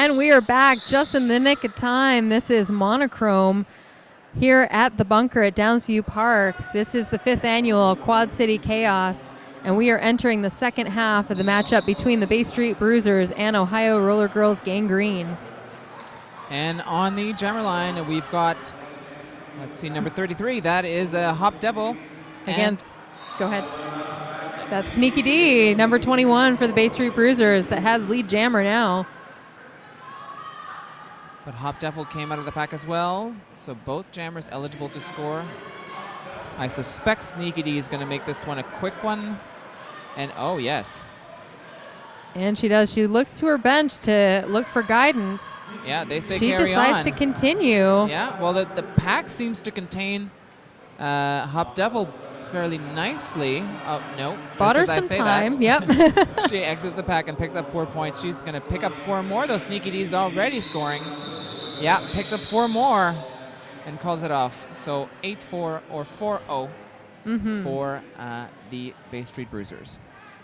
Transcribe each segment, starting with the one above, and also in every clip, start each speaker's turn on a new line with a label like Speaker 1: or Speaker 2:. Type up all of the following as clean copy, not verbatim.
Speaker 1: And we are back just in the nick of time. This is Monichrome here at the bunker at Downsview Park. This is the 5th annual Quad City Chaos, and we are entering the second half of the matchup between the Bay Street Bruisers and Ohio Roller Girls Gangrene.
Speaker 2: And on the jammer line, we've got, let's see, number 33. That is a Hop Devil.
Speaker 1: Against, go ahead. That's Sneaky D, number 21 for the Bay Street Bruisers that has lead jammer now.
Speaker 2: But Hop Devil came out of the pack as well, so both jammers eligible to score. I suspect Sneaky D is going to make this one a quick one. And oh, yes.
Speaker 1: And she does. She looks to her bench to look for guidance.
Speaker 2: Yeah, they say
Speaker 1: she
Speaker 2: carry on.
Speaker 1: She decides to continue.
Speaker 2: Yeah, well, the pack seems to contain Hop Devil fairly nicely. Oh, no.
Speaker 1: Bought her some time. Yep.
Speaker 2: She exits the pack and picks up 4 points. She's going to pick up 4 more, though. Sneaky D's already scoring. Yeah, picks up 4 more and calls it off. So 8-4 or 4-0 for the Bay Street Bruisers.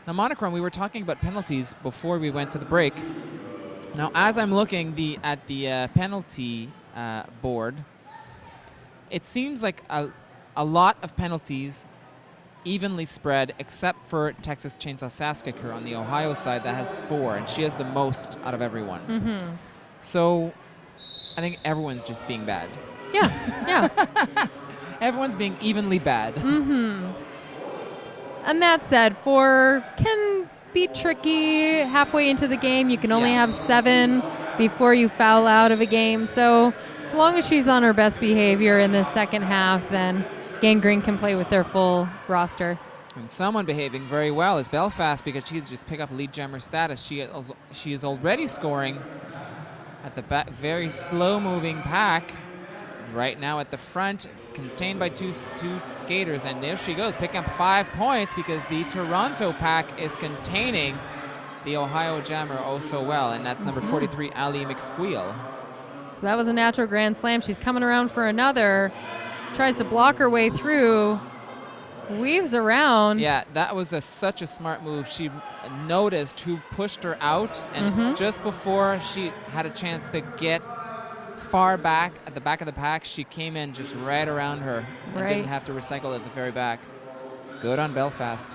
Speaker 2: Now, Monichrome, we were talking about penalties before we went to the break. Now, as I'm looking at the penalty board, it seems like a lot of penalties evenly spread, except for Texas Chainsaw Saskatchewan on the Ohio side that has 4, and she has the most out of everyone. So I think everyone's just being bad.
Speaker 1: Yeah.
Speaker 2: Everyone's being evenly bad.
Speaker 1: And that said, 4 can be tricky halfway into the game. You can only have 7 before you foul out of a game. So as long as she's on her best behavior in the second half, then Gangrene can play with their full roster.
Speaker 2: And someone behaving very well is Belfast, because she's just picked up lead jammer status. She is already scoring at the back, very slow-moving pack. Right now at the front, contained by two skaters, and there she goes, picking up 5 points because the Toronto pack is containing the Ohio jammer oh so well, and that's number 43, Ali McSqueal.
Speaker 1: So that was a natural grand slam. She's coming around for another. Tries to block her way through. Weaves around.
Speaker 2: Yeah, that was such a smart move. She noticed who pushed her out, and just before she had a chance to get far back at the back of the pack, she came in just right around her and didn't have to recycle at the very back. Good on Belfast.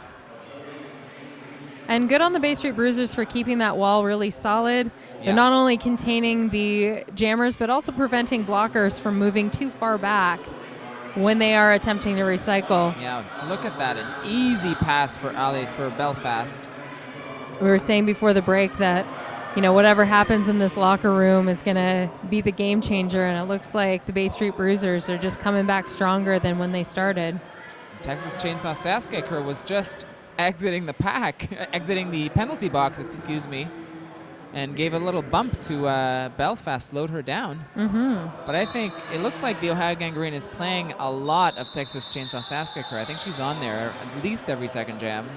Speaker 1: And good on the Bay Street Bruisers for keeping that wall really solid. They're not only containing the jammers, but also preventing blockers from moving too far back when they are attempting to recycle.
Speaker 2: Yeah, look at that. An easy pass for Ali for Belfast.
Speaker 1: We were saying before the break that, whatever happens in this locker room is going to be the game changer, and it looks like the Bay Street Bruisers are just coming back stronger than when they started.
Speaker 2: Texas Chainsaw Saskatchewan was just exiting the pack, exiting the penalty box, and gave a little bump to Belfast, slowed her down. But I think it looks like the Ohio Gangrene is playing a lot of Texas Chainsaw Saskatchewan. I think she's on there at least every second jam.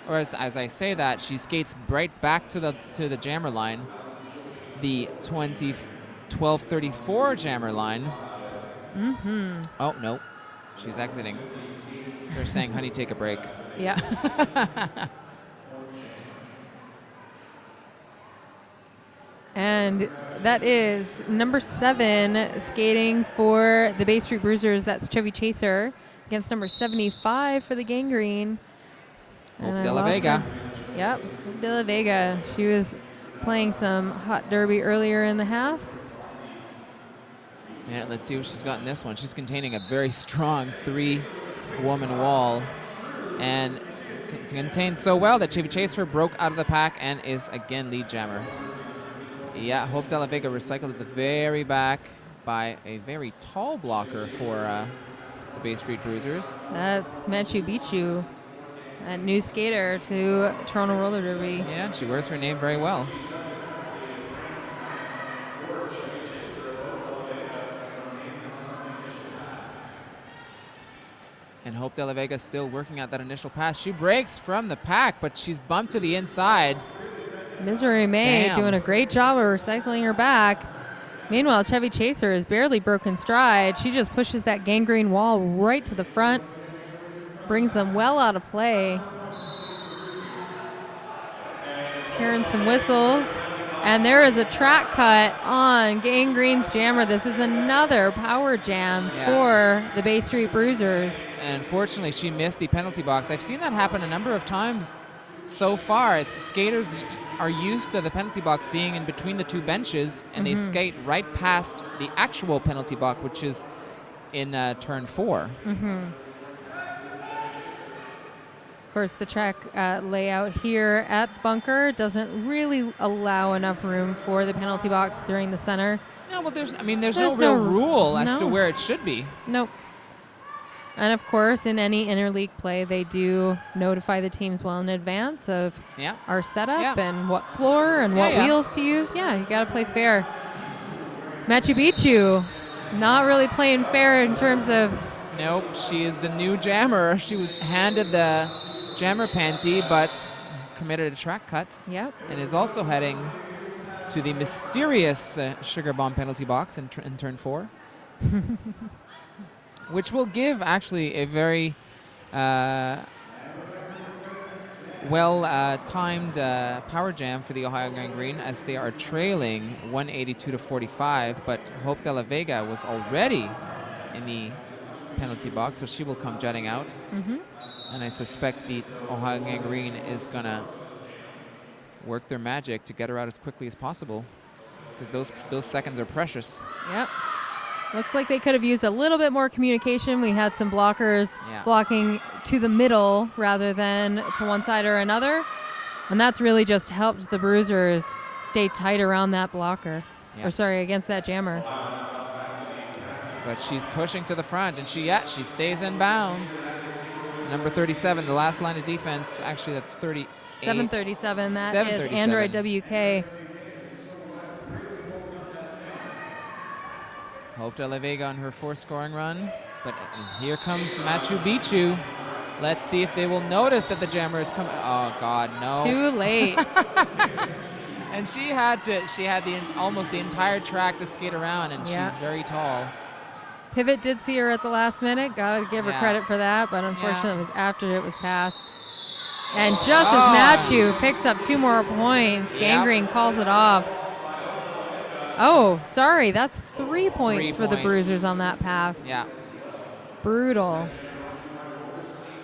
Speaker 2: Or as I say that, she skates right back to the jammer line, the 12:34 jammer line. Oh, no. She's exiting. They're saying, honey, take a break.
Speaker 1: Yeah. And that is number 7 skating for the Bay Street Bruisers. That's Chevy Chaser against number 75 for the Gangrene.
Speaker 2: Hope De La Vega.
Speaker 1: Yep, Hope De La Vega. She was playing some hot derby earlier in the half.
Speaker 2: Yeah, let's see what she's got in this one. She's containing a very strong 3-woman wall, and contained so well that Chevy Chaser broke out of the pack and is again lead jammer. Yeah, Hope De La Vega recycled at the very back by a very tall blocker for the Bay Street Bruisers.
Speaker 1: That's Machu Picchu, a new skater to Toronto Roller Derby.
Speaker 2: Yeah, and she wears her name very well. And Hope De La Vega still working out that initial pass. She breaks from the pack, but she's bumped to the inside.
Speaker 1: Misery May doing a great job of recycling her back. Meanwhile, Chevy Chaser is barely broken stride. She just pushes that Gangrene wall right to the front, brings them well out of play. Hearing some whistles. And there is a track cut on Gangrene's jammer. This is another power jam for the Bay Street Bruisers.
Speaker 2: And unfortunately, she missed the penalty box. I've seen that happen a number of times so far, as skaters are used to the penalty box being in between the two benches, and they skate right past the actual penalty box, which is in turn 4.
Speaker 1: Of course, the track layout here at the bunker doesn't really allow enough room for the penalty box during the center.
Speaker 2: Yeah, well, there's no real rule as to where it should be.
Speaker 1: Nope. And of course, in any interleague play, they do notify the teams well in advance of our setup and what floor and what wheels to use. Yeah, you got to play fair. Machu Picchu, not really playing fair in terms of...
Speaker 2: Nope, she is the new jammer. She was handed the jammer panty, but committed a track cut.
Speaker 1: Yep.
Speaker 2: And is also heading to the mysterious sugar bomb penalty box in turn 4. Which will give actually a very well-timed power jam for the Ohio Gangrene, as they are trailing 182-45, but Hope de la Vega was already in the penalty box, so she will come jutting out. And I suspect the Ohio Gangrene is going to work their magic to get her out as quickly as possible, because those seconds are precious.
Speaker 1: Yep. Looks like they could have used a little bit more communication. We had some blockers blocking to the middle rather than to one side or another. And that's really just helped the Bruisers stay tight around that blocker. Or sorry, against that jammer.
Speaker 2: But she's pushing to the front, and she stays in bounds. Number 37, the last line of defense. Actually, that's 38.
Speaker 1: 737, that is Android WK.
Speaker 2: Hope de la Vega on her 4th scoring run. But here comes Machu Picchu. Let's see if they will notice that the jammer is coming. Oh, God, no.
Speaker 1: Too late.
Speaker 2: And she had almost the entire track to skate around, and she's very tall.
Speaker 1: Pivot did see her at the last minute. Gotta give her credit for that, but unfortunately it was after it was passed. And just as Machu picks up 2 more points, Gangrene calls it off. Oh, sorry, that's 3 points for the Bruisers on that pass.
Speaker 2: Yeah.
Speaker 1: Brutal.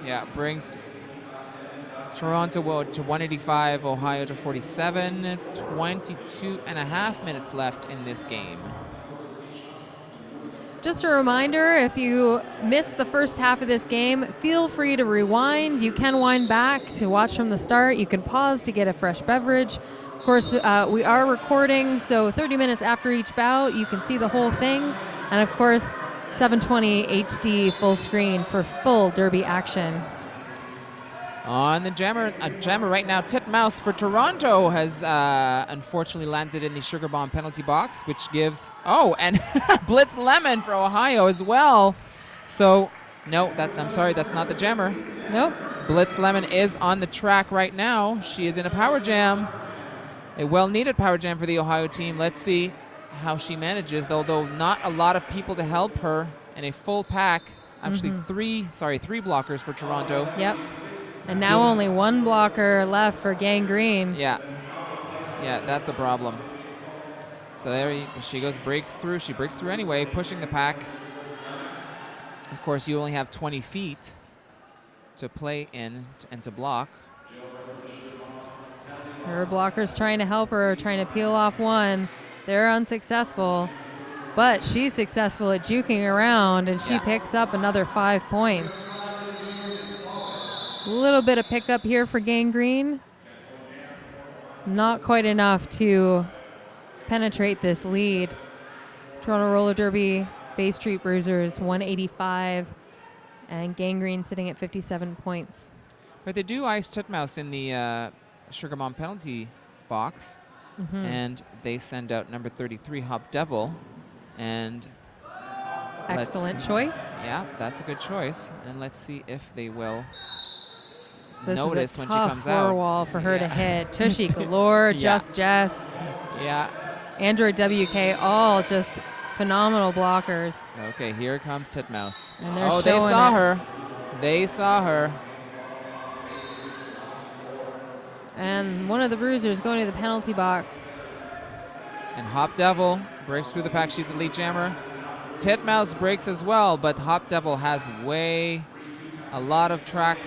Speaker 2: Yeah, brings Toronto to 185, Ohio to 47. 22 and a half minutes left in this game.
Speaker 1: Just a reminder, if you missed the first half of this game, feel free to rewind. You can wind back to watch from the start. You can pause to get a fresh beverage. Of course, we are recording, so 30 minutes after each bout, you can see the whole thing. And of course, 720 HD full screen for full derby action.
Speaker 2: On the jammer right now, Titmouse for Toronto has unfortunately landed in the sugar bomb penalty box, which gives, and Blitz Lemon for Ohio as well. So, no, I'm sorry, that's not the jammer.
Speaker 1: Nope.
Speaker 2: Blitz Lemon is on the track right now. She is in a power jam, a well-needed power jam for the Ohio team. Let's see how she manages, although not a lot of people to help her in a full pack. Actually, three blockers for Toronto.
Speaker 1: Yep. And now only 1 blocker left for Gangrene.
Speaker 2: Yeah, that's a problem. So there she goes, breaks through. She breaks through anyway, pushing the pack. Of course, you only have 20 feet to play in and to block.
Speaker 1: Her blockers trying to help her, trying to peel off one. They're unsuccessful, but she's successful at juking around, and she picks up another 5 points. A little bit of pickup here for Gangrene. Not quite enough to penetrate this lead. Toronto Roller Derby, Bay Street Bruisers 185, and Gangrene sitting at 57 points.
Speaker 2: But they do ice Titmouse in the Sugar Mom penalty box, and they send out number 33, Hop Devil, and
Speaker 1: excellent choice.
Speaker 2: Yeah, that's a good choice, and let's see if they will
Speaker 1: notice
Speaker 2: when
Speaker 1: she comes out. This is a tough floor wall for her to hit. Tushy galore, Just Jess.
Speaker 2: Yeah.
Speaker 1: Android WK, all just phenomenal blockers.
Speaker 2: Okay, here comes Titmouse.
Speaker 1: And they're
Speaker 2: they saw her. They saw her.
Speaker 1: And one of the Bruisers going to the penalty box.
Speaker 2: And Hop Devil breaks through the pack. She's the lead jammer. Titmouse breaks as well, but Hop Devil has a lot of track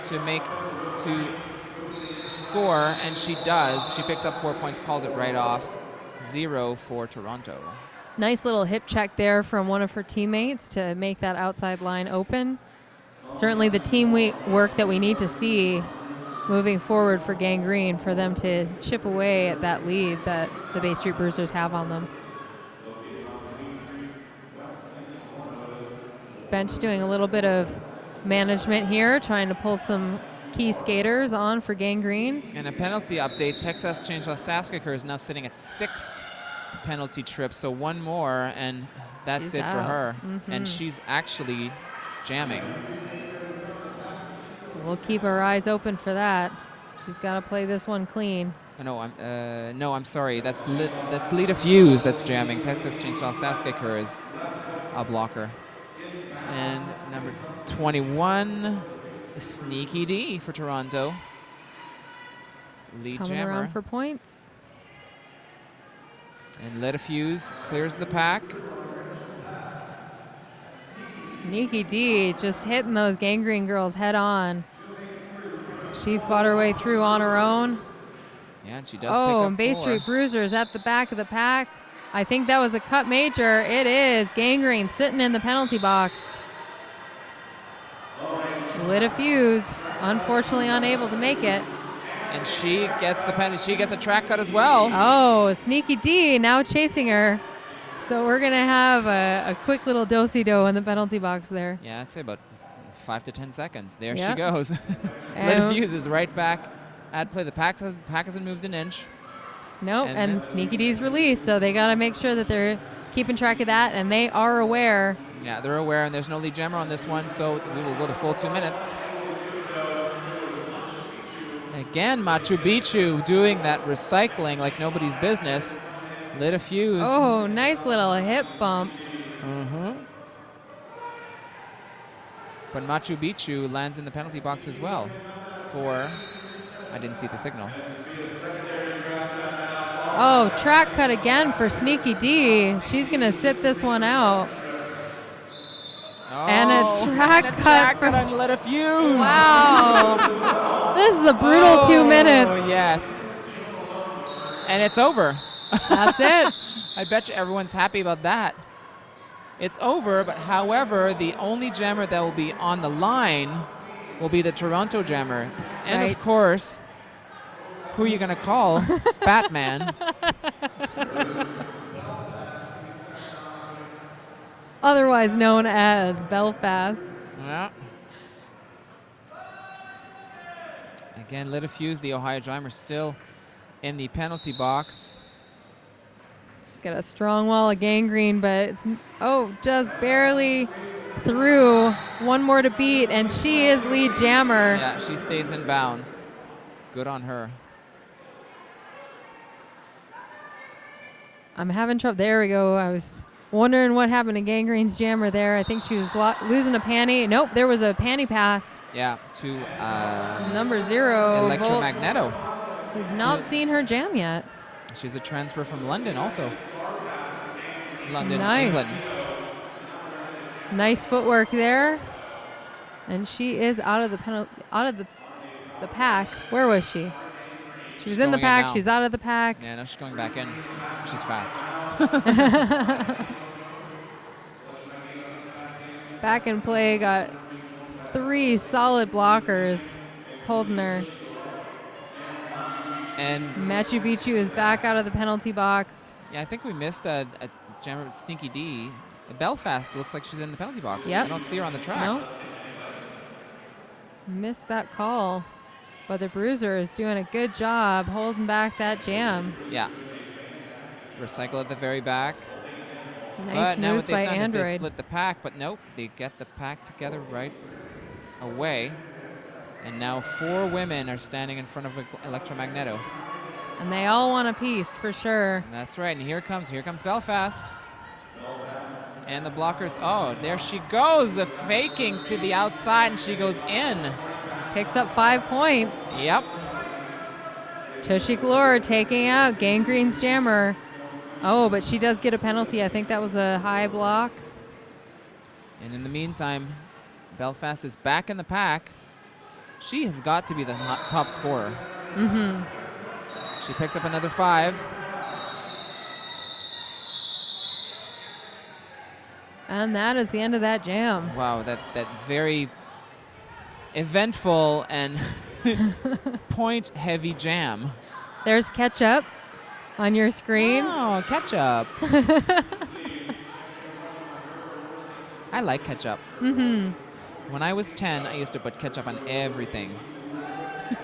Speaker 2: to score, and she does. She picks up 4 points, calls it right off. 0 for Toronto.
Speaker 1: Nice little hip check there from one of her teammates to make that outside line open. Certainly the team work that we need to see moving forward for Gangrene, for them to chip away at that lead that the Bay Street Bruisers have on them. Bench doing a little bit of management here, trying to pull some key skaters on for Gangrene.
Speaker 2: And a penalty update. Texas Chainsaw Saskatchewan is now sitting at 6 penalty trips, so one more, and that's
Speaker 1: She's
Speaker 2: it for
Speaker 1: out.
Speaker 2: her. And she's actually jamming.
Speaker 1: So we'll keep our eyes open for that. She's got to play this one clean.
Speaker 2: No, I'm sorry. That's Lita Fuse that's jamming. Texas Chainsaw Saskatchewan is a blocker. And number 21, Sneaky D for Toronto. Lead
Speaker 1: Coming
Speaker 2: jammer.
Speaker 1: around for points.
Speaker 2: And Lita Fuse clears the pack.
Speaker 1: Sneaky D just hitting those Gangrene girls head on. She fought her way through on her own.
Speaker 2: Yeah, and she does pick
Speaker 1: Oh,
Speaker 2: up
Speaker 1: and Bay
Speaker 2: 4.
Speaker 1: Street Bruisers at the back of the pack. I think that was a cut major. It is. Gangrene sitting in the penalty box. Lit a fuse. Unfortunately unable to make it.
Speaker 2: And she gets the penalty. She gets a track cut as well.
Speaker 1: Oh, Sneaky D now chasing her. So we're going to have a quick little do-si-do in the penalty box there.
Speaker 2: Yeah, I'd say about 5 to 10 seconds. There
Speaker 1: Yep.
Speaker 2: she goes. Lita Fuse is right back at play. The pack hasn't moved an inch.
Speaker 1: Nope, and Sneaky D's released, so they got to make sure that they're keeping track of that, and they are aware.
Speaker 2: Yeah, they're aware, and there's no lead jammer on this one, so we will go to full 2 minutes. Again, Machu Picchu doing that recycling like nobody's business. Lit a fuse.
Speaker 1: Oh, nice little hip bump.
Speaker 2: But Machu Picchu lands in the penalty box as well for, I didn't see the signal.
Speaker 1: Oh, track cut again for Sneaky D. She's going to sit this one out.
Speaker 2: Oh,
Speaker 1: And a track cut for
Speaker 2: on Lit a fuse.
Speaker 1: Wow. This is a brutal 2 minutes.
Speaker 2: Oh, yes. And it's over.
Speaker 1: That's it.
Speaker 2: I bet you everyone's happy about that. It's over, but however, the only jammer that will be on the line will be the Toronto jammer. And
Speaker 1: Right.
Speaker 2: of course, who are you going to call? Batman.
Speaker 1: Otherwise known as Belfast.
Speaker 2: Yeah. Again, Lit a fuse, the Ohio jammer still in the penalty box.
Speaker 1: She's got a strong wall of Gangrene, but it's, just barely through. One more to beat, and she is lead jammer.
Speaker 2: Yeah, she stays in bounds. Good on her.
Speaker 1: I'm having trouble. There we go. I was wondering what happened to Gangrene's jammer there. I think she was losing a panty. Nope, there was a panty pass.
Speaker 2: Yeah, to
Speaker 1: Number 0.
Speaker 2: Electromagneto.
Speaker 1: We've not seen her jam yet.
Speaker 2: She's a transfer from London also. London,
Speaker 1: Nice.
Speaker 2: England.
Speaker 1: Nice footwork there. And she is out of the pack. Where was she? She was in the
Speaker 2: going in
Speaker 1: pack.
Speaker 2: now.
Speaker 1: She's out of the pack.
Speaker 2: Yeah, now she's going back in. She's fast.
Speaker 1: Back in play, got 3 solid blockers holding her.
Speaker 2: And
Speaker 1: Machu Picchu is back out of the penalty box.
Speaker 2: yeah, I think we missed a jammer with Stinky D. Belfast looks like she's in the penalty box.
Speaker 1: Yep.
Speaker 2: I don't see her on the track.
Speaker 1: No. Missed that call. But the Bruiser is doing a good job holding back that jam.
Speaker 2: Yeah. Recycle at the very back.
Speaker 1: Nice
Speaker 2: But now
Speaker 1: moves
Speaker 2: what they've
Speaker 1: by
Speaker 2: done is they
Speaker 1: Android.
Speaker 2: split the pack, but nope, they get the pack together right away. And now 4 women are standing in front of Electromagneto.
Speaker 1: And they all want a piece for sure.
Speaker 2: And that's right, and here comes Belfast. And the blockers, there she goes, the faking to the outside, and she goes in.
Speaker 1: Picks up 5 points.
Speaker 2: Yep.
Speaker 1: Tushy Glore taking out Gangrene's jammer. Oh, but she does get a penalty. I think that was a high block.
Speaker 2: And in the meantime, Belfast is back in the pack. She has got to be the top scorer.
Speaker 1: Mm-hmm.
Speaker 2: She picks up another 5.
Speaker 1: And that is the end of that jam.
Speaker 2: Wow, that very eventful and point-heavy jam.
Speaker 1: There's ketchup on your screen.
Speaker 2: Oh, ketchup. I like ketchup.
Speaker 1: Mm-hmm.
Speaker 2: When I was 10, I used to put ketchup on everything.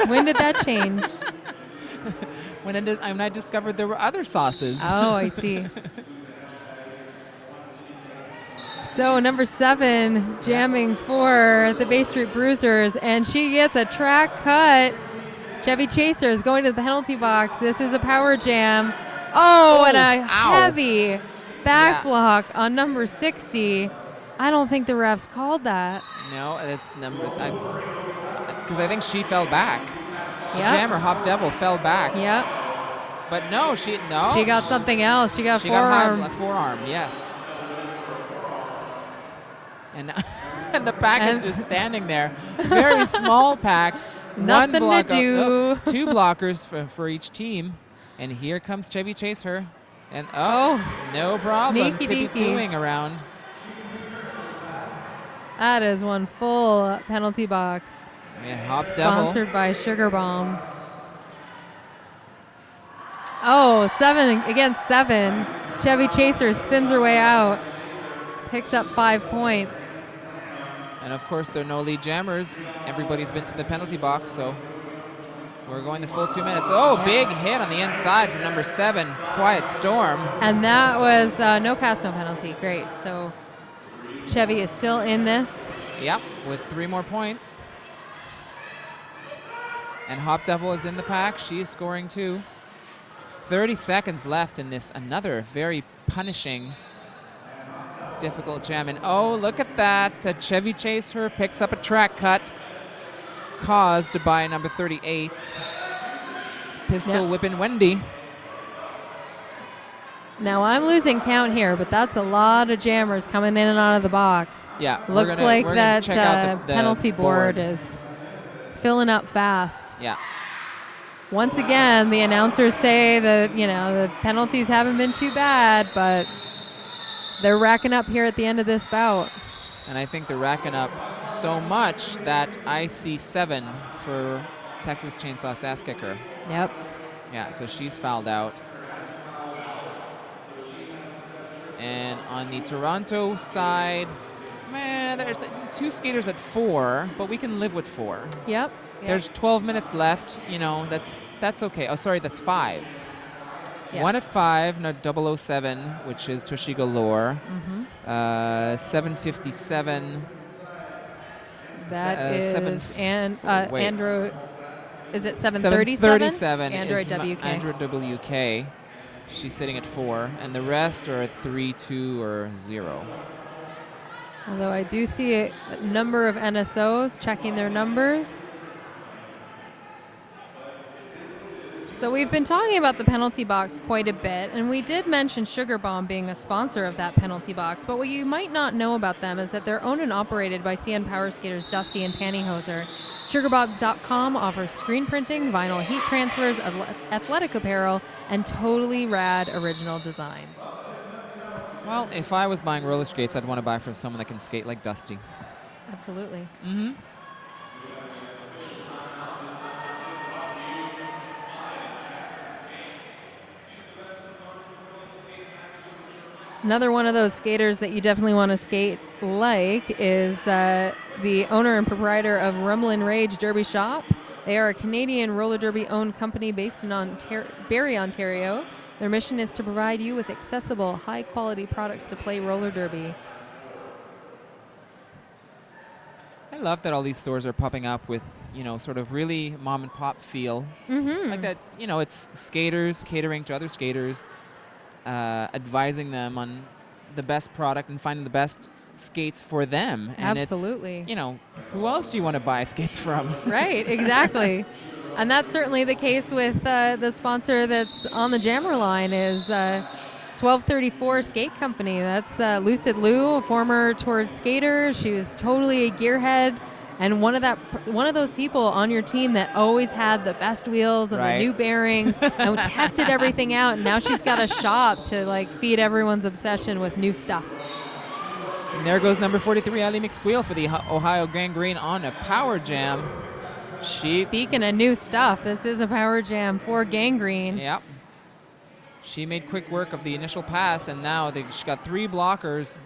Speaker 1: When did that change?
Speaker 2: When I discovered there were other sauces.
Speaker 1: Oh, I see. So number 7 jamming for the Bay Street Bruisers, and she gets a track cut. Chevy Chaser is going to the penalty box. This is a power jam. Oh, and a heavy back block on number 60. I don't think the refs called that.
Speaker 2: No, that's number. Because I think she fell back.
Speaker 1: Yep.
Speaker 2: Jammer Hop Devil fell back.
Speaker 1: Yep.
Speaker 2: But no. She
Speaker 1: got something else. She got
Speaker 2: forearm.
Speaker 1: forearm.
Speaker 2: Forearm, yes. And the pack is just standing there. Very small pack.
Speaker 1: Nothing
Speaker 2: One
Speaker 1: to do.
Speaker 2: 2 blockers for each team. And here comes Chevy Chaser. And no problem.
Speaker 1: Sneaky
Speaker 2: Tippy-tooing around.
Speaker 1: That is one full penalty box.
Speaker 2: Yeah, Hop Devil.
Speaker 1: Sponsored by Sugar Bomb. Oh, 7 against 7. Chevy Chaser spins her way out. Picks up 5 points.
Speaker 2: And of course, there are no lead jammers. Everybody's been to the penalty box, so we're going the full 2 minutes. Oh, big hit on the inside from number 7, Quiet Storm.
Speaker 1: And that was no pass, no penalty. Great. So Chevy is still in this.
Speaker 2: Yep, with 3 more points. And Hop Devil is in the pack. She is scoring too. 30 seconds left in this, another very punishing, difficult jam. And oh, look at that. A Chevy Chaser picks up a track cut caused by number 38, Pistol Whippin' Wendy.
Speaker 1: Now I'm losing count here, but that's a lot of jammers coming in and out of the box.
Speaker 2: Yeah.
Speaker 1: Looks like that penalty board is filling up fast.
Speaker 2: Yeah.
Speaker 1: Once again, the announcers say that, the penalties haven't been too bad, but they're racking up here at the end of this bout.
Speaker 2: And I think they're racking up so much that I see 7 for Texas Chainsaw Sass Kicker.
Speaker 1: Yep.
Speaker 2: Yeah, so she's fouled out. And on the Toronto side, man, there's 2 skaters at 4, but we can live with 4.
Speaker 1: Yep.
Speaker 2: There's 12 minutes left. That's okay. Oh, sorry, that's 5. Yep. 1 at 5, no 007, which is Toshiga Lore. 757.
Speaker 1: That is Android. Is it 737?
Speaker 2: 737
Speaker 1: Android
Speaker 2: is
Speaker 1: WK.
Speaker 2: Android WK. She's sitting at 4, and the rest are at 3, 2, or 0.
Speaker 1: Although I do see a number of NSOs checking their numbers. So we've been talking about the penalty box quite a bit, and we did mention Sugar Bomb being a sponsor of that penalty box, but what you might not know about them is that they're owned and operated by CN Power skaters Dusty and Pantyhoser. SugarBob.com offers screen printing, vinyl heat transfers, athletic apparel, and totally rad original designs.
Speaker 2: Well, if I was buying roller skates, I'd want to buy from someone that can skate like Dusty.
Speaker 1: Absolutely.
Speaker 2: Mm-hmm.
Speaker 1: Another one of those skaters that you definitely want to skate like is the owner and proprietor of Rumble and Rage Derby Shop. They are a Canadian roller derby owned company based in Barrie, Ontario. Their mission is to provide you with accessible, high quality products to play roller derby.
Speaker 2: I love that all these stores are popping up with, sort of really mom and pop feel.
Speaker 1: Mm-hmm.
Speaker 2: Like that, it's skaters catering to other skaters, advising them on the best product and finding the best skates for them. And
Speaker 1: absolutely.
Speaker 2: It's, who else do you want to buy skates from?
Speaker 1: Right, exactly. And that's certainly the case with the sponsor that's on the Jammer line is 1234 Skate Company. That's Lucid Lou, a former toured skater. She was totally a gearhead, and one of those people on your team that always had the best wheels and the new bearings and tested everything out. And now she's got a shop to like feed everyone's obsession with new stuff.
Speaker 2: And there goes number 43, Ali McSqueal for the Ohio Gangrene on a power jam.
Speaker 1: Speaking of new stuff, this is a power jam for Gangrene.
Speaker 2: Yep. She made quick work of the initial pass, and now she got 3 blockers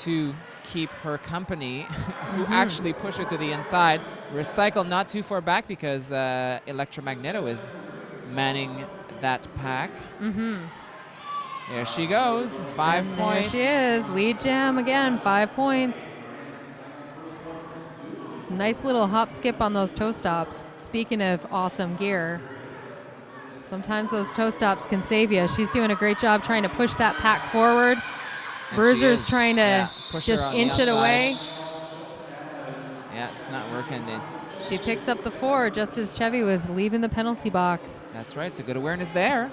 Speaker 2: to keep her company, who actually push her to the inside. Recycle not too far back because Electromagneto is manning that pack. There she goes, 5 points.
Speaker 1: There she is, lead jam again, 5 points. It's a nice little hop skip on those toe stops. Speaking of awesome gear, sometimes those toe stops can save you. She's doing a great job trying to push that pack forward. And Bruisers trying to just inch it away.
Speaker 2: Yeah, it's not working.
Speaker 1: She picks up the 4 just as Chevy was leaving the penalty box.
Speaker 2: That's right, so good awareness there.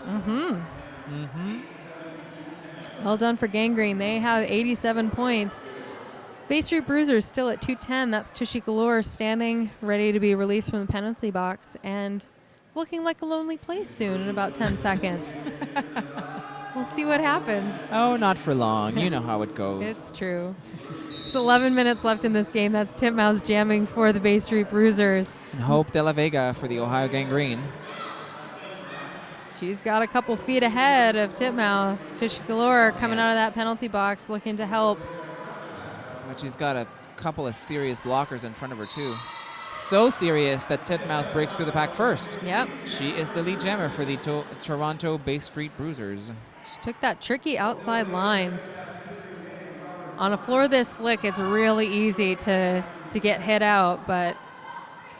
Speaker 1: Well done for Gangrene. They have 87 points. Bay Street Bruisers still at 210. That's Tushy Galore standing ready to be released from the penalty box. And it's looking like a lonely place soon in about 10 seconds. We'll see what happens.
Speaker 2: Oh, not for long. You know how it goes.
Speaker 1: It's true. Just 11 minutes left in this game. That's Titmouse jamming for the Bay Street Bruisers.
Speaker 2: And Hope De La Vega for the Ohio Gangrene.
Speaker 1: She's got a couple feet ahead of Titmouse. Tushy Galore coming out of that penalty box looking to help.
Speaker 2: But she's got a couple of serious blockers in front of her, too. So serious that Titmouse breaks through the pack first.
Speaker 1: Yep.
Speaker 2: She is the lead jammer for the Toronto Bay Street Bruisers.
Speaker 1: She took that tricky outside line. On a floor this slick, it's really easy to get hit out, but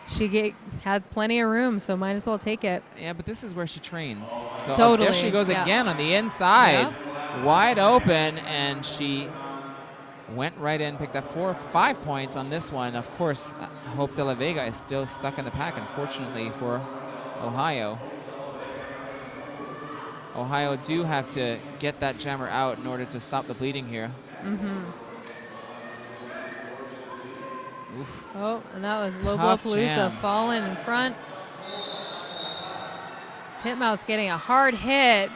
Speaker 1: she had plenty of room, so might as well take it.
Speaker 2: Yeah, but this is where she trains. So
Speaker 1: totally.
Speaker 2: There she goes again on the inside. Yeah. Wide open, and she went right in, picked up 5 points on this one. Of course, Hope De La Vega is still stuck in the pack, unfortunately, for Ohio. Ohio do have to get that jammer out in order to stop the bleeding here. Oof.
Speaker 1: Oh, and that was Loblopalooza falling in front. Titmouse getting a hard hit.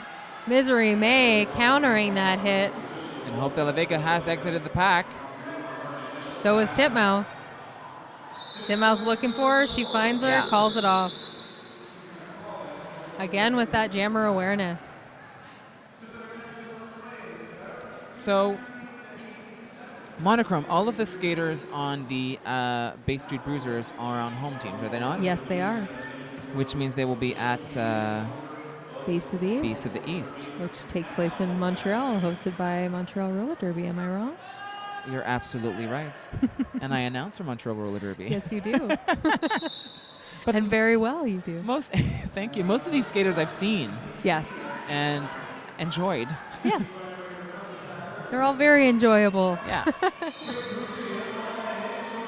Speaker 1: Misery May countering that hit.
Speaker 2: And Hope De La Vega has exited the pack.
Speaker 1: So is Titmouse. Titmouse looking for her. She finds her, calls it off. Again with that jammer awareness.
Speaker 2: So, Monichrome, all of the skaters on the Bay Street Bruisers are on home teams, are they not?
Speaker 1: Yes, they are.
Speaker 2: Which means they will be at
Speaker 1: Beast of the East.
Speaker 2: Beast of the East.
Speaker 1: Which takes place in Montreal, hosted by Montreal Roller Derby. Am I wrong?
Speaker 2: You're absolutely right. And I announce for Montreal Roller Derby.
Speaker 1: Yes, you do. But and very well you do.
Speaker 2: Thank you. Most of these skaters I've seen.
Speaker 1: Yes.
Speaker 2: And enjoyed.
Speaker 1: Yes. They're all very enjoyable.
Speaker 2: Yeah.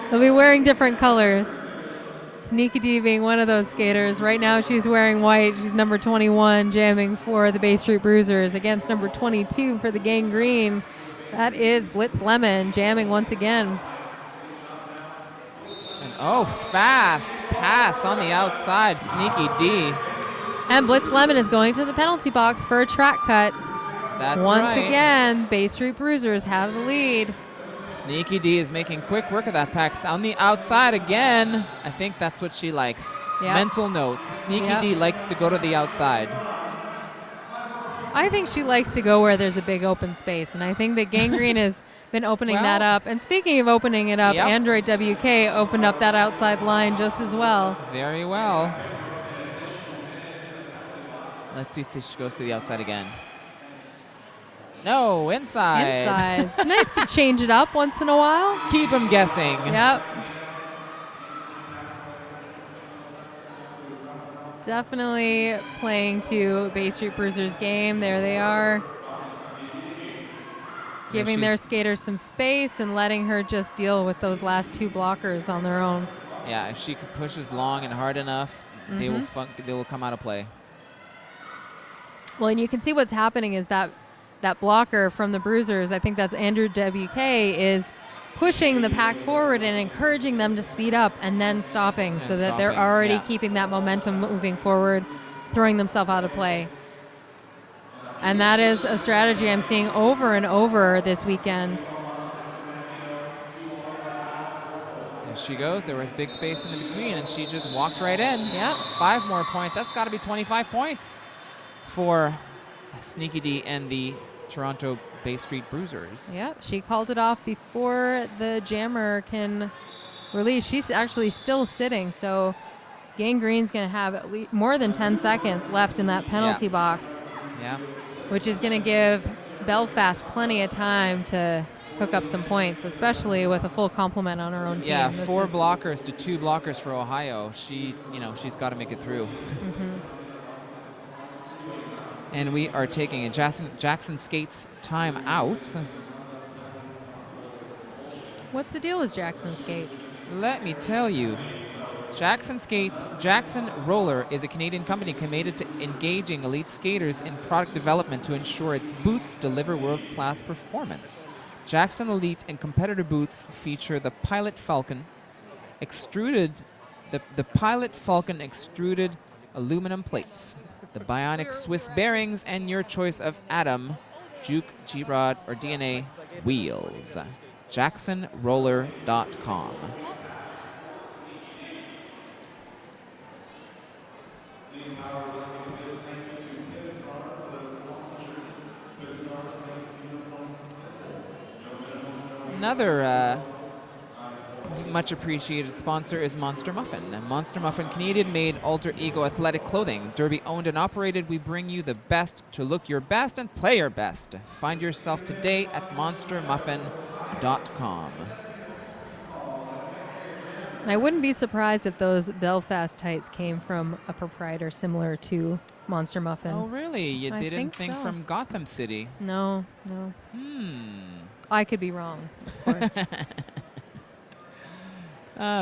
Speaker 1: They'll be wearing different colors. Sneaky D being one of those skaters. Right now she's wearing white. She's number 21 jamming for the Bay Street Bruisers against number 22 for the Gangrene. That is Blitz Lemon jamming once again.
Speaker 2: And fast pass on the outside. Sneaky D.
Speaker 1: And Blitz Lemon is going to the penalty box for a track cut.
Speaker 2: That's
Speaker 1: Once again, Bay Street Bruisers have the lead.
Speaker 2: Sneaky D is making quick work of that pack. On the outside again. I think that's what she likes. Yep. Mental note. Sneaky D likes to go to the outside.
Speaker 1: I think she likes to go where there's a big open space, and I think that Gangrene has been opening that up. And speaking of opening it up, Android WK opened up that outside line just as well.
Speaker 2: Very well. Let's see if she goes to the outside again. No, inside.
Speaker 1: Nice to change it up once in a while.
Speaker 2: Keep them guessing.
Speaker 1: Yep. Definitely playing to Bay Street Bruisers game. There they are. Giving their skaters some space and letting her just deal with those last 2 blockers on their own.
Speaker 2: Yeah, if she pushes long and hard enough, they will come out of play.
Speaker 1: Well, and you can see what's happening is that that blocker from the Bruisers, I think that's Andrew WK, is pushing the pack forward and encouraging them to speed up and then stopping so that they're already keeping that momentum moving forward, throwing themselves out of play. And that is a strategy I'm seeing over and over this weekend.
Speaker 2: There she goes. There was big space in the between, and she just walked right in.
Speaker 1: Yep.
Speaker 2: 5 more points. That's got to be 25 points for Sneaky D and the Toronto Bay Street Bruisers.
Speaker 1: Yep, she called it off before the jammer can release. She's actually still sitting, so Gangrene's going to have at least more than 10 seconds left in that penalty box.
Speaker 2: Yeah.
Speaker 1: Which is going to give Belfast plenty of time to hook up some points, especially with a full complement on her own team.
Speaker 2: Yeah, 4 blockers to 2 blockers for Ohio. She's got to make it through. And we are taking a Jackson Skates time out.
Speaker 1: What's the deal with Jackson Skates?
Speaker 2: Let me tell you. Jackson Roller is a Canadian company committed to engaging elite skaters in product development to ensure its boots deliver world-class performance. Jackson Elite and competitor boots feature the Pilot Falcon extruded aluminum plates, the bionic Swiss bearings, and your choice of Atom, Juke, G-Rod, or DNA wheels. JacksonRoller.com. Another much appreciated sponsor is Monster Muffin. Monster Muffin, Canadian-made alter ego athletic clothing. Derby owned and operated, we bring you the best to look your best and play your best. Find yourself today at monstermuffin.com.
Speaker 1: And I wouldn't be surprised if those Belfast tights came from a proprietor similar to Monster Muffin.
Speaker 2: Oh, really? You
Speaker 1: I
Speaker 2: didn't
Speaker 1: think
Speaker 2: think
Speaker 1: so.
Speaker 2: from Gotham City?
Speaker 1: No. I could be wrong, of course.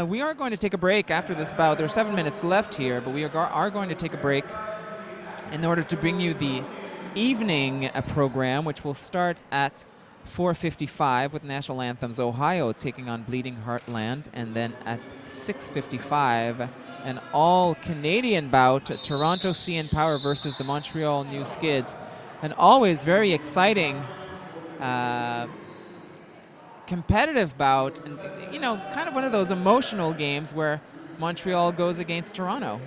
Speaker 2: We are going to take a break after this bout. There are 7 minutes left here, but we are going to take a break in order to bring you the evening program, which will start at 4:55 with National Anthems Ohio taking on Bleeding Heartland, and then at 6:55 an all-Canadian bout, Toronto CN Power versus the Montreal New Skids. An always very exciting competitive bout, and kind of one of those emotional games where Montreal goes against Toronto.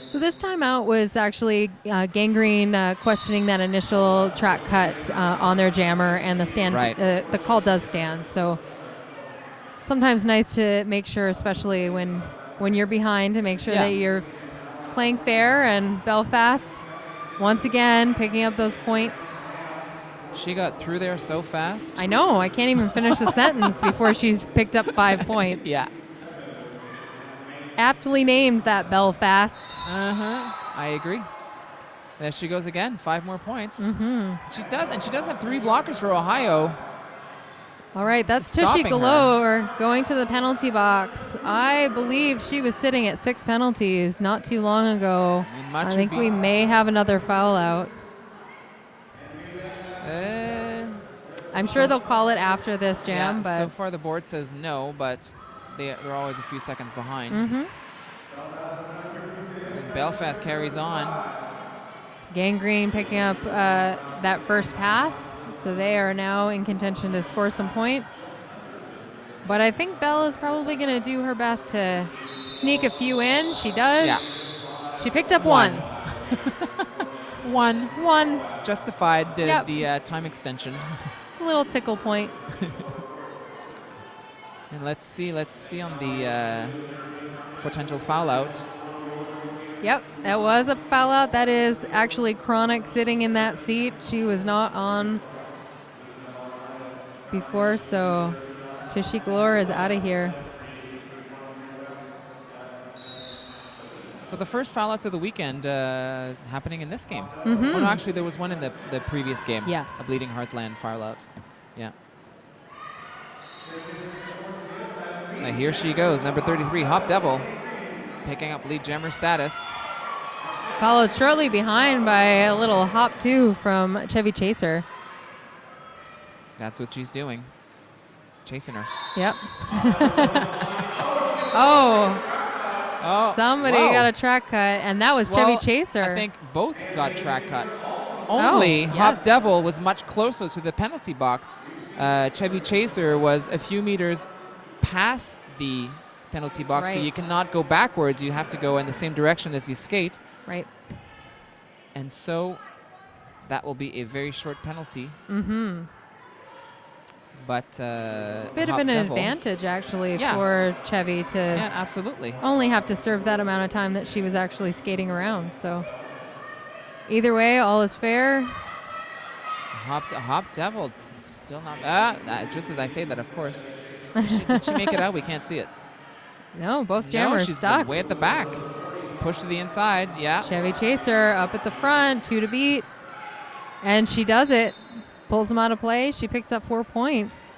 Speaker 1: So this timeout was actually Gangrene questioning that initial track cut on their jammer, and the stand.
Speaker 2: Right.
Speaker 1: The call does stand. So sometimes nice to make sure, especially when you're behind, to make sure that you're playing fair. And Belfast, once again, picking up those points.
Speaker 2: She got through there so fast.
Speaker 1: I know. I can't even finish the sentence before she's picked up 5 points.
Speaker 2: Yeah.
Speaker 1: Aptly named, that Belfast.
Speaker 2: I agree. There she goes again. 5 more points. She does have 3 blockers for Ohio.
Speaker 1: All right, that's
Speaker 2: Stopping
Speaker 1: Tushy Galore going to the penalty box. I believe she was sitting at 6 penalties not too long ago. I think we may have another foul out. I'm sure they'll call it after this jam, but
Speaker 2: so far the board says no, but they're always a few seconds behind. And Belfast carries on.
Speaker 1: Gangrene picking up that first pass, so they are now in contention to score some points. But I think Belle is probably going to do her best to sneak a few in. She does.
Speaker 2: Yeah.
Speaker 1: She picked up one.
Speaker 2: One. Justified the time extension.
Speaker 1: It's a little tickle point.
Speaker 2: And let's see on the potential foul out.
Speaker 1: Yep, that was a foul out. That is actually Chronic sitting in that seat. She was not on before, so Tushy Galore is out of here.
Speaker 2: So the first foul outs of the weekend happening in this game. Oh, no, actually there was one in the previous game.
Speaker 1: Yes.
Speaker 2: A Bleeding Heartland foul out. Yeah. Now here she goes, number 33, Hop Devil, picking up lead jammer status.
Speaker 1: Followed shortly behind by a little hop two from Chevy Chaser.
Speaker 2: That's what she's doing. Chasing her.
Speaker 1: Yep. Somebody
Speaker 2: whoa.
Speaker 1: got a track cut, and that was Chevy Chaser.
Speaker 2: I think both got track cuts. Only
Speaker 1: yes.
Speaker 2: Hop Devil was much closer to the penalty box. Chevy Chaser was a few meters past the penalty box, so you cannot go backwards. You have to go in the same direction as you skate.
Speaker 1: Right.
Speaker 2: And so that will be a very short penalty.
Speaker 1: Mm-hmm.
Speaker 2: But
Speaker 1: bit of an advantage, actually, for Chevy to
Speaker 2: absolutely.
Speaker 1: only have to serve that amount of time that she was actually skating around. So either way, all is fair.
Speaker 2: Hop Devil still not. Just as I say that, of course. Did she make it out? We can't see it.
Speaker 1: No, both jammers
Speaker 2: she's
Speaker 1: stuck.
Speaker 2: Way at the back. Push to the inside. Yeah.
Speaker 1: Chevy Chaser up at the front, 2 to beat. And she does it. Pulls them out of play. She picks up 4 points.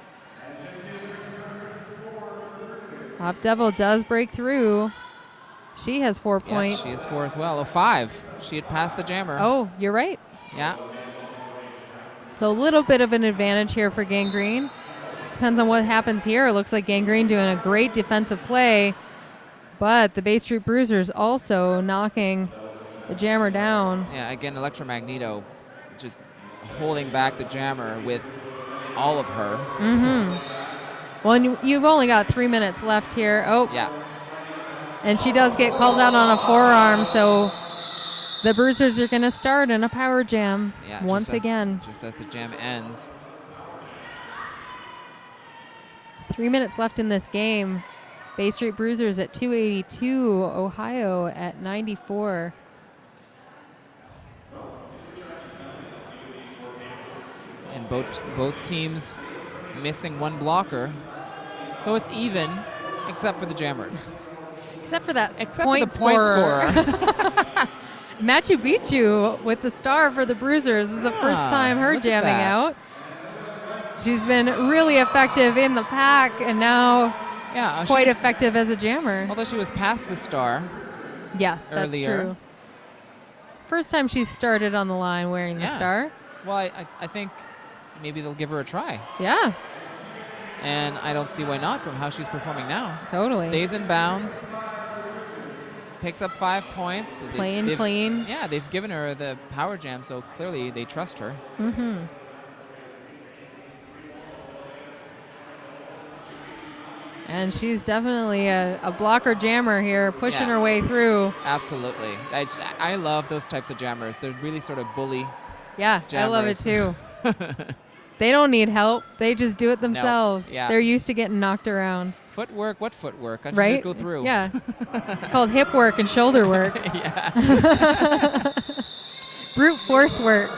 Speaker 1: Hop Devil does break through. She has 4 points.
Speaker 2: She has 4 as well. 5. She had passed the jammer.
Speaker 1: Oh, you're right.
Speaker 2: Yeah.
Speaker 1: So a little bit of an advantage here for Gangrene. Depends on what happens here. It looks like Gangrene doing a great defensive play, but the Bay Street Bruisers also knocking the jammer down.
Speaker 2: Yeah, again, Electromagneto just holding back the jammer with all of her.
Speaker 1: Mm-hmm. Well, you've only got 3 minutes left here. Oh.
Speaker 2: Yeah.
Speaker 1: And she does get called out on a forearm, so the Bruisers are going to start in a power jam once again.
Speaker 2: Just as the jam ends.
Speaker 1: 3 minutes left in this game. Bay Street Bruisers at 282, Ohio at 94.
Speaker 2: And both teams missing 1 blocker. So it's even, except for the jammers.
Speaker 1: Except for that
Speaker 2: except
Speaker 1: point
Speaker 2: for the
Speaker 1: scorer.
Speaker 2: point scorer.
Speaker 1: Machu Picchu with the star for the Bruisers. This is the first time her jamming out. She's been really effective in the pack and now quite effective as a jammer.
Speaker 2: Although she was past the star.
Speaker 1: Yes, that's true. First time she's started on the line wearing the star.
Speaker 2: Well, I think maybe they'll give her a try.
Speaker 1: Yeah.
Speaker 2: And I don't see why not from how she's performing now.
Speaker 1: Totally.
Speaker 2: Stays in bounds. Picks up 5 points.
Speaker 1: Playing clean.
Speaker 2: Yeah, they've given her the power jam, so clearly they trust her.
Speaker 1: Mm-hmm. And she's definitely a blocker jammer here, pushing her way through.
Speaker 2: Absolutely. I love those types of jammers. They're really sort of bully jammers.
Speaker 1: I love it too. They don't need help. They just do it themselves.
Speaker 2: No. Yeah.
Speaker 1: They're used to getting knocked around.
Speaker 2: Footwork? What footwork? I
Speaker 1: right?
Speaker 2: Go through.
Speaker 1: Yeah. It's called hip work and shoulder work.
Speaker 2: Yeah.
Speaker 1: Brute force work.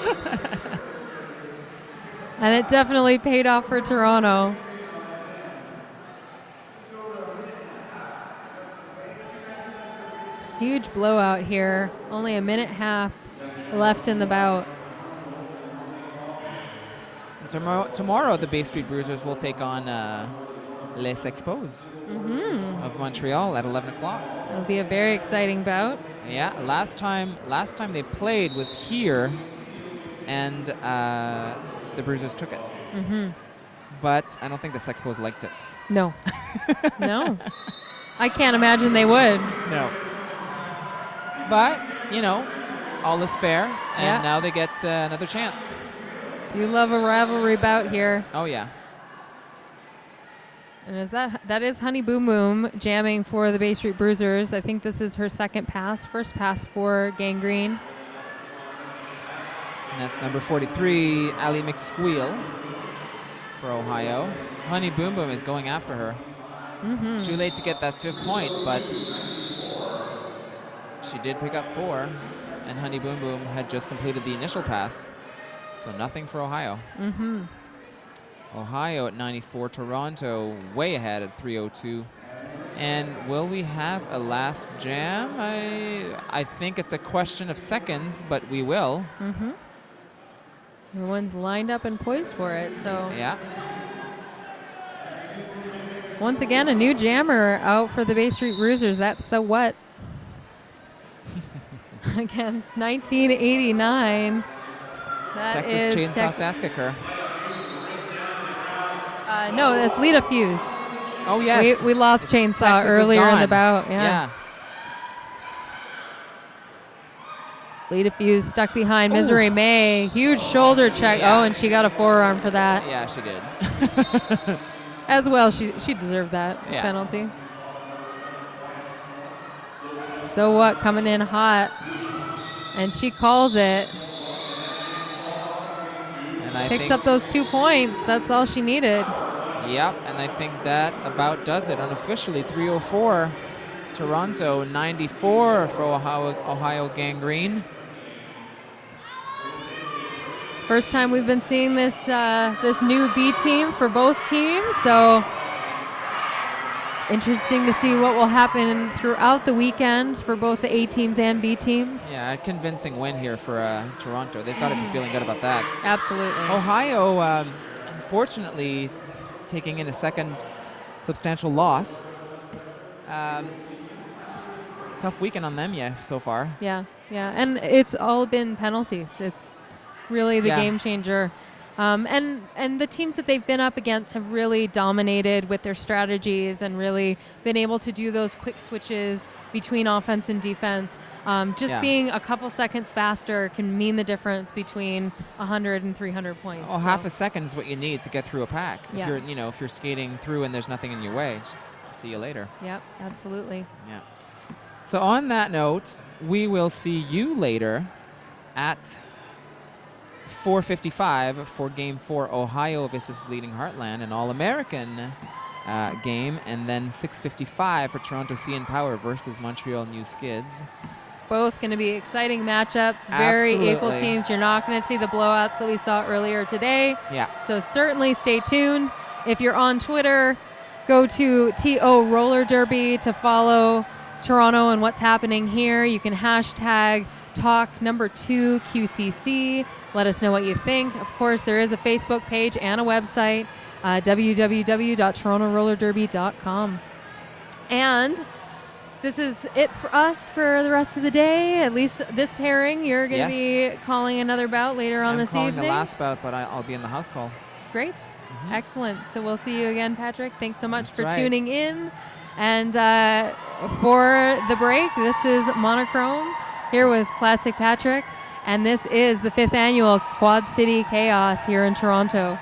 Speaker 1: And it definitely paid off for Toronto. Huge blowout here. Only a minute and a half left in the bout.
Speaker 2: Tomorrow, the Bay Street Bruisers will take on Les Expos of Montreal at 11 o'clock.
Speaker 1: It'll be a very exciting bout.
Speaker 2: Yeah, last time they played was here, and the Bruisers took it.
Speaker 1: Mm-hmm.
Speaker 2: But I don't think the Expos liked it.
Speaker 1: No. No. I can't imagine they would.
Speaker 2: No. But, all is fair, and now they get another chance.
Speaker 1: Do you love a rivalry bout here?
Speaker 2: Oh, yeah.
Speaker 1: And that is Honey Boom Boom jamming for the Bay Street Bruisers. I think this is her first pass for Gangrene.
Speaker 2: And that's number 43, Ali McSqueal for Ohio. Honey Boom Boom is going after her.
Speaker 1: Mm-hmm.
Speaker 2: It's too late to get that 5th point, but she did pick up 4, and Honey Boom Boom had just completed the initial pass. So nothing for Ohio.
Speaker 1: Mm-hmm.
Speaker 2: Ohio at 94, Toronto way ahead at 302. And will we have a last jam? I think it's a question of seconds, but we will.
Speaker 1: Mm-hmm. Everyone's lined up and poised for it, so.
Speaker 2: Yeah.
Speaker 1: Once again, a new jammer out for the Bay Street Bruisers. That's So What. against 1989. That
Speaker 2: Texas
Speaker 1: is
Speaker 2: Chainsaw Saskatchewan.
Speaker 1: No, that's Lita Fuse.
Speaker 2: Oh, yes.
Speaker 1: We lost Chainsaw
Speaker 2: Texas is
Speaker 1: earlier in the
Speaker 2: gone.
Speaker 1: bout. Yeah. Lita Fuse stuck behind Misery May. Huge shoulder check.
Speaker 2: Yeah.
Speaker 1: Oh, and she got a forearm for that.
Speaker 2: Yeah, she did.
Speaker 1: As well, she deserved that
Speaker 2: Yeah.
Speaker 1: penalty. So what, coming in hot. And she calls it.
Speaker 2: And I
Speaker 1: Picks
Speaker 2: think,
Speaker 1: up those 2 points. That's all she needed.
Speaker 2: Yep, and I think that about does it unofficially. 304 Toronto, 94 for Ohio Gangrene.
Speaker 1: First time we've been seeing this this new B team for both teams, so it's interesting to see what will happen throughout the weekend for both the A teams and B teams.
Speaker 2: Yeah, a convincing win here for Toronto. They've got to be feeling good about that.
Speaker 1: Absolutely.
Speaker 2: Ohio, unfortunately, taking in a second substantial loss. Tough weekend on them, so far.
Speaker 1: Yeah, and it's all been penalties. It's really the game changer. And the teams that they've been up against have really dominated with their strategies and really been able to do those quick switches between offense and defense. Being a couple seconds faster can mean the difference between 100 and 300 points.
Speaker 2: Oh, half a second is what you need to get through a pack.
Speaker 1: Yeah.
Speaker 2: If you're skating through and there's nothing in your way, just see you later.
Speaker 1: Yep, absolutely.
Speaker 2: Yeah. So on that note, we will see you later at 4:55 for Game 4, Ohio versus Bleeding Heartland, an All-American game, and then 6:55 for Toronto CN Power versus Montreal New Skids.
Speaker 1: Both going to be exciting matchups, very equal teams. You're not going to see the blowouts that we saw earlier today.
Speaker 2: Yeah.
Speaker 1: So certainly stay tuned. If you're on Twitter, go to TO Roller Derby to follow Toronto and what's happening here. You can hashtag Toque #2 QCC. Let us know what you think. Of course, there is a Facebook page and a website, www.torontorollerderby.com. And this is it for us for the rest of the day, at least this pairing. You're going to be calling another bout later on this evening.
Speaker 2: I'm calling the last bout, but I'll be in the house call.
Speaker 1: Great.
Speaker 2: Mm-hmm.
Speaker 1: Excellent. So we'll see you again, Patrik. Thanks so much for
Speaker 2: right.
Speaker 1: tuning in. And for the break, this is Monichrome here with Plastik Patrik. And this is the 5th annual Quad City Chaos here in Toronto.